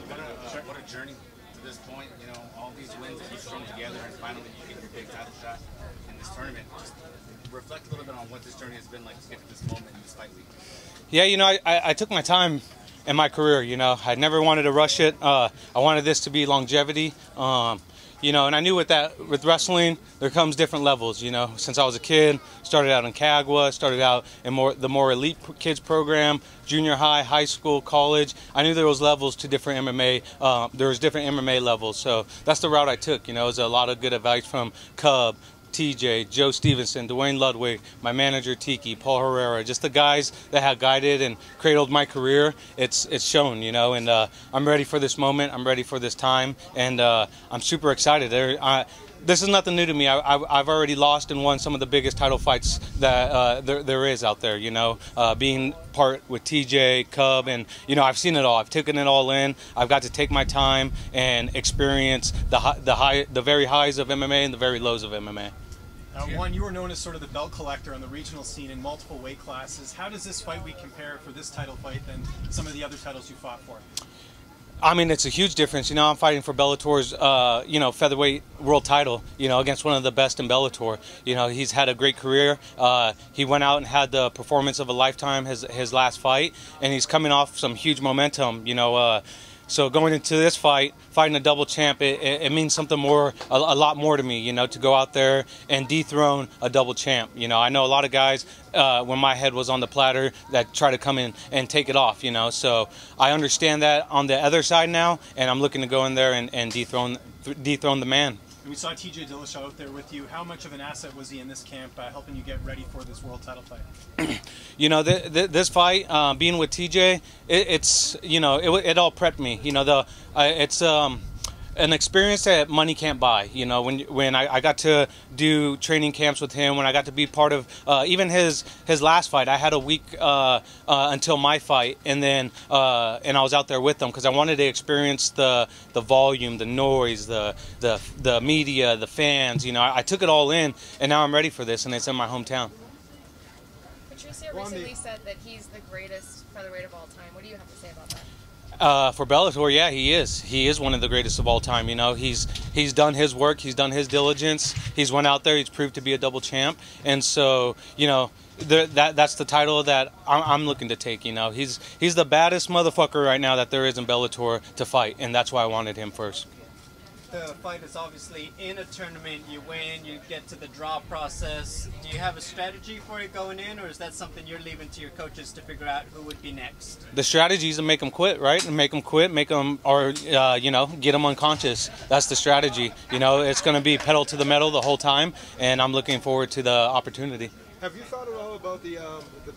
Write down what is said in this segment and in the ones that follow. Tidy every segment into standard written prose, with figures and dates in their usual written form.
What a journey to this point. You know, all these wins that you strung together, and finally you get your big title shot in this tournament. Just reflect a little bit on what this journey has been like to get to this moment in this fight week. Yeah, you know, I took my time in my career. You know, I never wanted to rush it. I wanted this to be longevity. You know, and I knew with wrestling, there comes different levels, you know. Since I was a kid, started out in Cagua, started out in the more elite kids program, junior high, high school, college. I knew there was levels to different MMA. There was different MMA levels, so that's the route I took. You know, it was a lot of good advice from Cub, TJ, Joe Stevenson, Dwayne Ludwig, my manager Tiki, Paul Herrera, just the guys that have guided and cradled my career. It's shown, you know, and I'm ready for this moment. I'm ready for this time, and I'm super excited. This is nothing new to me. I've already lost and won some of the biggest title fights that there is out there, you know, being part with TJ, Cub, and, you know, I've seen it all. I've taken it all in. I've got to take my time and experience the very highs of MMA and the very lows of MMA. Juan, you were known as sort of the belt collector on the regional scene in multiple weight classes. How does this fight week compare for this title fight than some of the other titles you fought for? I mean, it's a huge difference. You know, I'm fighting for Bellator's, you know, featherweight world title, you know, against one of the best in Bellator. You know, he's had a great career. He went out and had the performance of a lifetime, his last fight, and he's coming off some huge momentum, you know. So going into this fight, fighting a double champ, it means something more, a lot more to me, you know, to go out there and dethrone a double champ. You know, I know a lot of guys, when my head was on the platter, that try to come in and take it off, you know. So I understand that on the other side now, and I'm looking to go in there and dethrone the man. We saw TJ Dillashaw out there with you. How much of an asset was he in this camp, helping you get ready for this world title fight? You know, this fight, being with TJ, it's, you know, it all prepped me. You know, it's an experience that money can't buy. You know, when I got to do training camps with him, when I got to be part of even his last fight, I had a week until my fight, and then and I was out there with him because I wanted to experience the volume, the noise, the media, the fans. You know, I took it all in, and now I'm ready for this, and it's in my hometown. Patricio recently said that he's the greatest featherweight of all time. What do you have to say about that? For Bellator, yeah, he is. He is one of the greatest of all time. You know, he's done his work, he's done his diligence. He's went out there, he's proved to be a double champ, and so, you know, that's the title that I'm looking to take. You know, he's the baddest motherfucker right now that there is in Bellator to fight, and that's why I wanted him first. The fight is obviously in a tournament. You win, you get to the draw process. Do you have a strategy for it going in, or is that something you're leaving to your coaches to figure out who would be next? The strategy is to make them quit, right? And make them quit, or you know, get them unconscious. That's the strategy. You know, it's going to be pedal to the metal the whole time, and I'm looking forward to the opportunity. Have you thought at all about the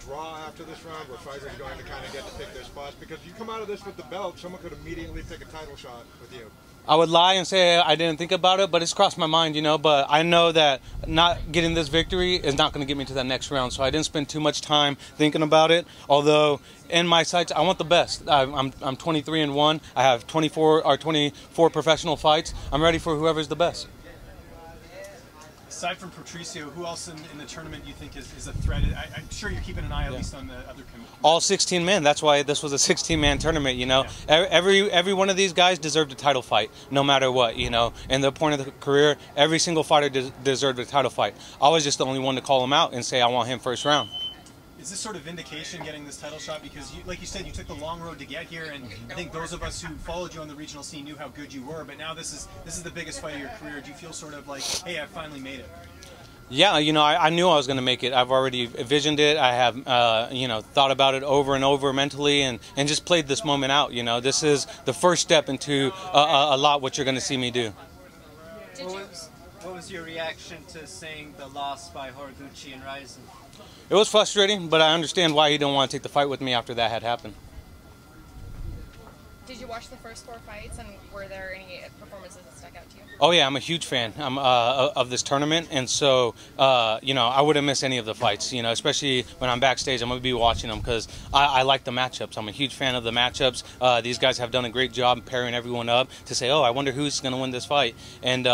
draw after this round, where fighters are going to kind of get to pick their spots? Because you come out of this with the belt, someone could immediately pick a title shot with you. I would lie and say I didn't think about it, but it's crossed my mind, you know. But I know that not getting this victory is not going to get me to that next round, so I didn't spend too much time thinking about it. Although in my sights, I want the best. I'm 23-1. I have 24 professional fights. I'm ready for whoever's the best. Aside from Patricio, who else in the tournament you think is a threat? I'm sure you're keeping an eye at least on the other. All 16 men. That's why this was a 16-man tournament. You know, yeah. Every one of these guys deserved a title fight, no matter what. You know, and the point of the career, every single fighter deserved a title fight. I was just the only one to call him out and say I want him first round. Is this sort of vindication getting this title shot? Because, like you said, you took the long road to get here, and I think those of us who followed you on the regional scene knew how good you were. But now this is the biggest fight of your career. Do you feel sort of like, hey, I finally made it? Yeah, you know, I knew I was going to make it. I've already envisioned it. I have, you know, thought about it over and over mentally, and just played this moment out. You know, this is the first step into a lot what you're going to see me do. What was your reaction to seeing the loss by Horiguchi and Ryzen? It was frustrating, but I understand why he didn't want to take the fight with me after that had happened. Did you watch the first 4 fights, and were there any performances that stuck out to you? Oh yeah, I'm a huge fan of this tournament, and so you know, I wouldn't miss any of the fights. You know, especially when I'm backstage, I'm going to be watching them because I like the matchups. I'm a huge fan of the matchups. These guys have done a great job pairing everyone up to say, oh, I wonder who's going to win this fight. And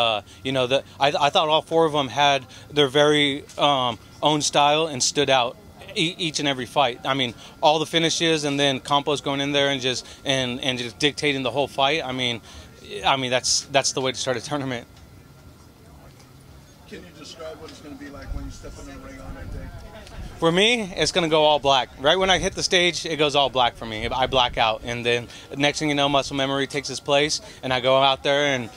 you know, I thought all 4 of them had their very own style and stood out each and every fight. I mean, all the finishes and then Campos going in there and just dictating the whole fight. I mean that's the way to start a tournament. Can you describe what it's going to be like when you step in the ring on that day? For me, it's going to go all black. Right when I hit the stage, it goes all black for me. I black out, and then next thing you know, muscle memory takes its place, and I go out there and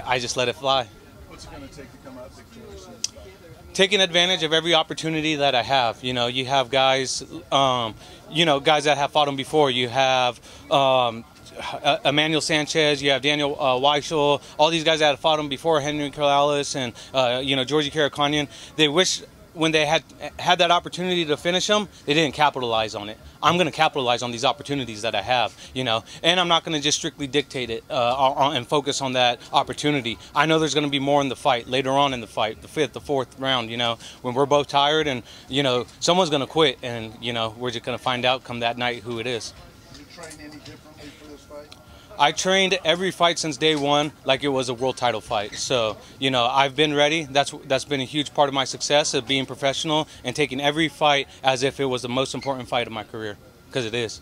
I just let it fly. What's it going to take to come out victorious? Taking advantage of every opportunity that I have. You know, you have guys, guys that have fought him before. You have Emmanuel Sanchez, you have Daniel Weichel, all these guys that have fought him before, Henry Corrales and, Georgie Karakhanyan. They wish when they had that opportunity to finish him, they didn't capitalize on it. I'm going to capitalize on these opportunities that I have, and I'm not going to just strictly dictate it and focus on that opportunity. I know there's going to be more in the fight, later on in the fight, the 5th, the 4th round, when we're both tired and, someone's going to quit and, we're just going to find out come that night who it is. Did you train any differently for this fight? I trained every fight since day one like it was a world title fight. So, I've been ready. That's been a huge part of my success of being professional and taking every fight as if it was the most important fight of my career, because it is.